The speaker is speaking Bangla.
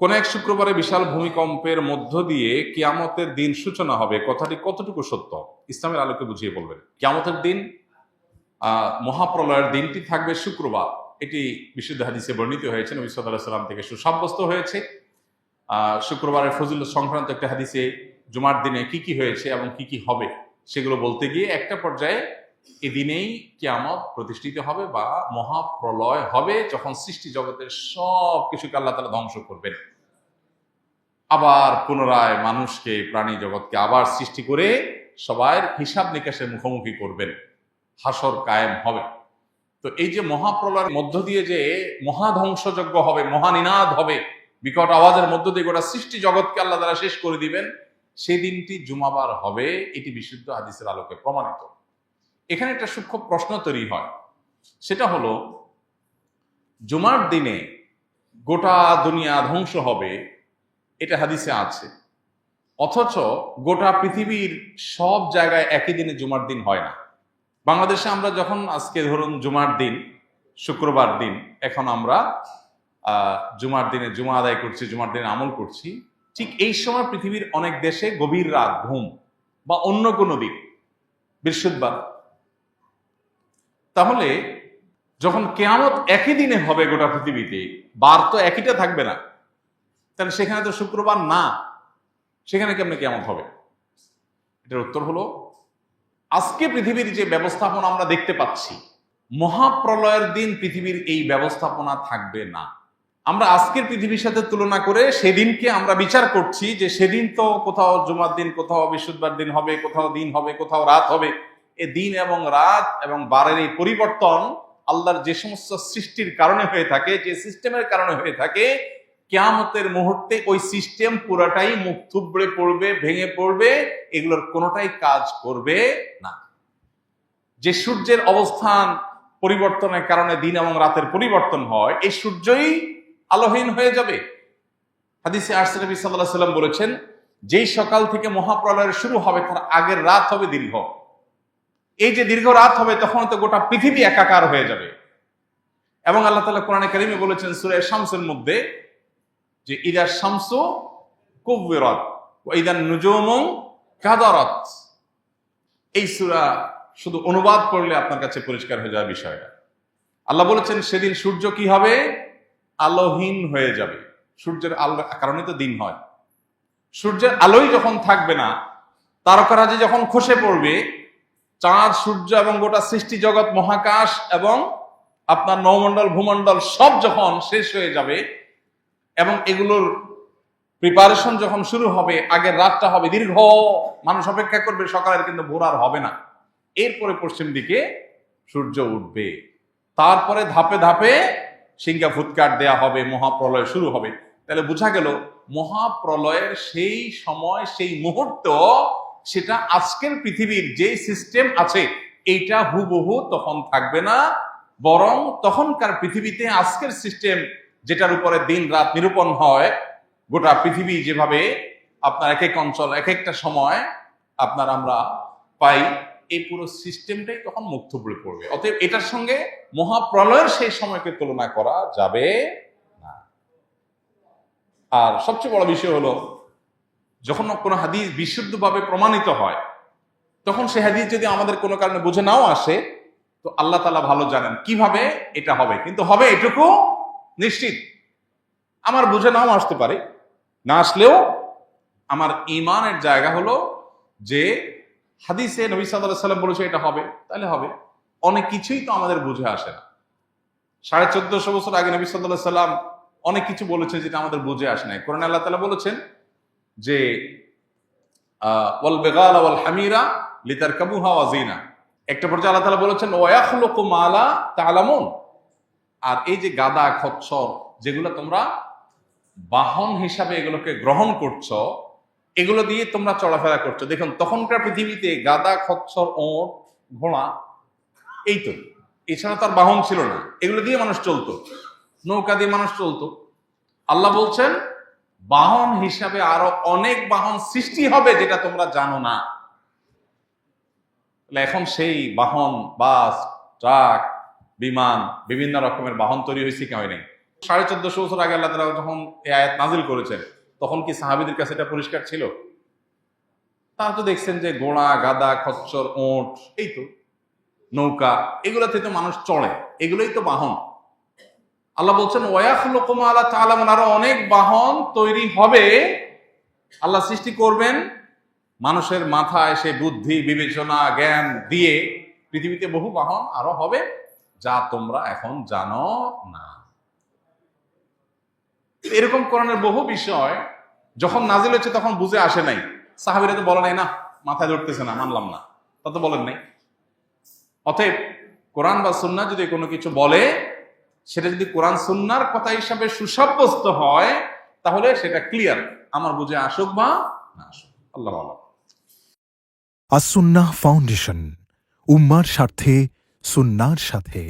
কোন এক শুক্রবারে বিশাল ভূমিকম্পের মধ্য দিয়ে কিয়ামতের দিন সূচনা হবে, কথাটি কতটুকু সত্য? ইসলামের আলোকে বুঝিয়ে বলবেন। কিয়ামতের দিন, মহাপ্রলয়ের দিনটি থাকবে শুক্রবার। এটি বিশুদ্ধ হাদিসে বর্ণিত হয়েছে, নবী সাল্লাল্লাহু আলাইহি ওয়াসাল্লাম থেকে সুসাব্যস্ত হয়েছে। শুক্রবারের ফজিলত সংক্রান্ত একটা হাদিসে জুমার দিনে কি কি হয়েছে এবং কি কি হবে সেগুলো বলতে গিয়ে একটা পর্যায়ে এদিনেই কিয়ামত প্রতিষ্ঠিত হবে বা মহাপ্রলয় হবে, যখন সৃষ্টি জগতের সব কিছুকে আল্লাহ তাআলা ধ্বংস করবেন, আবার পুনরায় মানুষকে, প্রাণী জগৎকে আবার সৃষ্টি করে সবার হিসাব নিকাশের মুখোমুখি করবেন, হাসর কায়েম হবে। তো এই যে মহাপ্রলয়ের মধ্য দিয়ে যে মহাধ্বংসযজ্ঞ হবে, মহানিনাদ হবে, বিকট আওয়াজের মধ্য দিয়ে গোটা সৃষ্টি জগৎকে আল্লাহ তাআলা শেষ করে দিবেন, সেই দিনটি জুমাবার হবে। এটি বিশুদ্ধ হাদিসের আলোকে প্রমাণিত। এখানে একটা সূক্ষ্ম প্রশ্ন তৈরি হয়, সেটা হলো, জুমার দিনে গোটা দুনিয়া ধ্বংস হবে, এটা হাদিসে আছে, অথচ গোটা পৃথিবীর সব জায়গায় একই দিনে জুমার দিন হয় না। বাংলাদেশে আমরা যখন আজকে ধরুন জুমার দিন, শুক্রবার দিন, এখন আমরা জুমার দিনে জুমা আদায় করছি, জুমার দিনে আমল করছি, ঠিক এই সময় পৃথিবীর অনেক দেশে গভীর রাত, ঘুম বা অন্য কোনো দিন, বৃহস্পতিবার। তাহলে যখন কিয়ামত একই দিনে হবে গোটা পৃথিবীতে, বার তো একইটা থাকবে না, তাহলে সেখানে তো শুক্রবার না, সেখানে কেমনে কিয়ামত হবে? এটার উত্তর হলো, আজকে পৃথিবীর যে ব্যবস্থাপনা আমরা দেখতে পাচ্ছি, মহাপ্রলয়ের দিন পৃথিবীর এই ব্যবস্থাপনা থাকবে না। আমরা আজকের পৃথিবীর সাথে তুলনা করে সেদিনকে আমরা বিচার করছি যে সেদিন তো কোথাও জুমার দিন, কোথাও বৃহস্পতিবার দিন হবে, কোথাও দিন হবে, কোথাও রাত হবে। এ দিন এবং রাত এবং বারের এই পরিবর্তন আল্লাহর যে সমস্ত সৃষ্টির কারণে হয়ে থাকে, যে সিস্টেমের কারণে হয়ে থাকে, কিয়ামতের মুহূর্তে ওই সিস্টেম পুরাটাই মুখ থুবড়ে পড়বে, ভেঙে পড়বে, এগুলোর কোনোটাই কাজ করবে না। যে সূর্যের অবস্থান পরিবর্তনের কারণে দিন এবং রাতের পরিবর্তন হয়, এই সূর্যই আলোহীন হয়ে যাবে। হাদিসে আসছে, নবী সাল্লাল্লাহু আলাইহি ওয়াসাল্লাম বলেছেন, যেই সকাল থেকে মহাপ্রলয়ের শুরু হবে তার আগের রাত হবে দীর্ঘ। এই যে দীর্ঘ রাত হবে, তখন তো গোটা পৃথিবী একাকার হয়ে যাবে। এবং আল্লাহ তাআলা কোরআনে কারীমে বলেছেন সূরা শামসের মধ্যে যে ইদা শামসু কুববিরাত ওয়া ইদান নুজুমু কাদারাত। এই সূরা শুধু অনুবাদ করলে আপনার কাছে পরিষ্কার হয়ে যাবে বিষয়টা। আল্লাহ বলেছেন সেদিন সূর্য কি হবে? আলোহীন হয়ে যাবে। সূর্যের আলোর কারণে তো দিন হয়। সূর্যের আলোই যখন থাকবে না, তারকারাজি যখন খসে পড়বে, চাঁদ, সূর্য এবং গোটা সৃষ্টি জগৎ, মহাকাশ এবং আপনার নৌমণ্ডল, ভূমণ্ডল সব যখন শেষ হয়ে যাবে এবং এগুলোর প্রিপারেশন যখন শুরু হবে, আগের রাতটা হবে দীর্ঘ, মানুষ অপেক্ষা করবে সকালের, কিন্তু ভোর আর হবে না। এরপরে পশ্চিম দিকে সূর্য উঠবে, তারপরে ধাপে ধাপে সিংহা ফুৎকার দেয়া হবে, মহাপ্রলয় শুরু হবে। তাহলে বোঝা গেল মহাপ্রলয়ের সেই সময়, সেই মুহূর্ত, সেটা আজকের পৃথিবীর যে সিস্টেম আছে এইটা হুবহু তখন থাকবে না, বরং তখনকার পৃথিবীতে আজকের সিস্টেম, যেটার উপরে দিন রাত নিরূপণ হয়, গোটা পৃথিবী যেভাবে আপনার এক এক অঞ্চল, এক একটা সময় আপনার আমরা পাই, এই পুরো সিস্টেমটাই তখন মুখ থুবড়ে পড়বে। অতএব এটার সঙ্গে মহাপ্রলয়ের সেই সময়কে তুলনা করা যাবে না। আর সবচেয়ে বড় বিষয় হলো, যখন কোনো হাদিস বিশুদ্ধভাবে প্রমাণিত হয়, তখন সে হাদিস যদি আমাদের কোনো কারণে বুঝে নাও আসে, তো আল্লাহ তাআলা ভালো জানেন কিভাবে এটা হবে, কিন্তু হবে এটুকু নিশ্চিত। আমার বুঝে নাও আসতে পারে, না আসলেও আমার ঈমানের জায়গা হলো যে হাদিসে নবী সাল্লাল্লাহু আলাইহি ওয়াসাল্লাম বলেছে এটা হবে, তাহলে হবে। অনেক কিছুই তো আমাদের বুঝে আসে না। 1450 বছর আগে নবী সাল্লাল্লাহু আলাইহি ওয়াসাল্লাম অনেক কিছু বলেছেন যেটা আমাদের বুঝে আসে নাই। কোরআনে আল্লাহ তাআলা বলেছেন যে ওয়াল বিগালা ওয়াল হামিরা লিতারকাবুহা ওয়া জিনা। একটা পর্যায়ে আল্লাহ তাআলা বলেছেন ওয়া ইয়াখলুকু মা লা তা'লামুন। আর এই যে গাদা, খচ্চর, যেগুলো তোমরা বাহন হিসাবে এগুলোকে গ্রহণ করছো, এগুলো দিয়ে তোমরা চলাফেরা করছো। দেখুন, তখনকার পৃথিবীতে গাদা, খচ্চর, ওট, ঘোড়া, এই তো, এছাড়া তার বাহন ছিল না। এগুলো দিয়ে মানুষ চলতো, নৌকা দিয়ে মানুষ চলতো। আল্লাহ বলছেন বাহন হিসাবে আরো অনেক বাহন সৃষ্টি হবে যেটা তোমরা জানো না। এখন সেই বাহন, বাস, ট্রাক, বিমান, বিভিন্ন রকমের বাহন তৈরি হয়েছে কি হয় নাই? 1450 বছর আগে আল্লাহ তাআলা যখন এই আয়াত নাজিল করেছেন, তখন কি সাহাবীদের কাছে এটা পরিষ্কার ছিল? তারা তো দেখছেন যে ঘোড়া, গাদা, খচ্চর, ওঁট, এই তো নৌকা, এগুলাতে তো মানুষ চড়ে, এগুলোই তো বাহন। আল্লাহ বলছেন ওয়ায়াখলুকু মা লা তা'লামুন, আরো অনেক বাহন তৈরি হবে, আল্লাহ সৃষ্টি করবেন মানুষের মাথায় সে বুদ্ধি, বিবেচনা, জ্ঞান দিয়ে পৃথিবীতে বহু বাহন আরো হবে যা তোমরা এখন জানো না। এরকম কোরআনের বহু বিষয় যখন নাজিল হচ্ছে তখন বুঝে আসে নাই, সাহাবীরা তো বলে নাই না মাথায় ধরতেছে না, মানলাম না, তা তো বলেন নাই। অতএব কোরআন বা সুন্নাহ যদি কোনো কিছু বলে, সেটা যদি কোরআন সুন্নাহর কথা হিসাবে সুসাব্যস্ত হয়, তাহলে সেটা ক্লিয়ার, আমার বুঝে আসুক বা না আসুক। আল্লাহ আল্লাহ। আসুন্নাহ ফাউন্ডেশন, উম্মার স্বার্থে সুন্নাহর সাথে।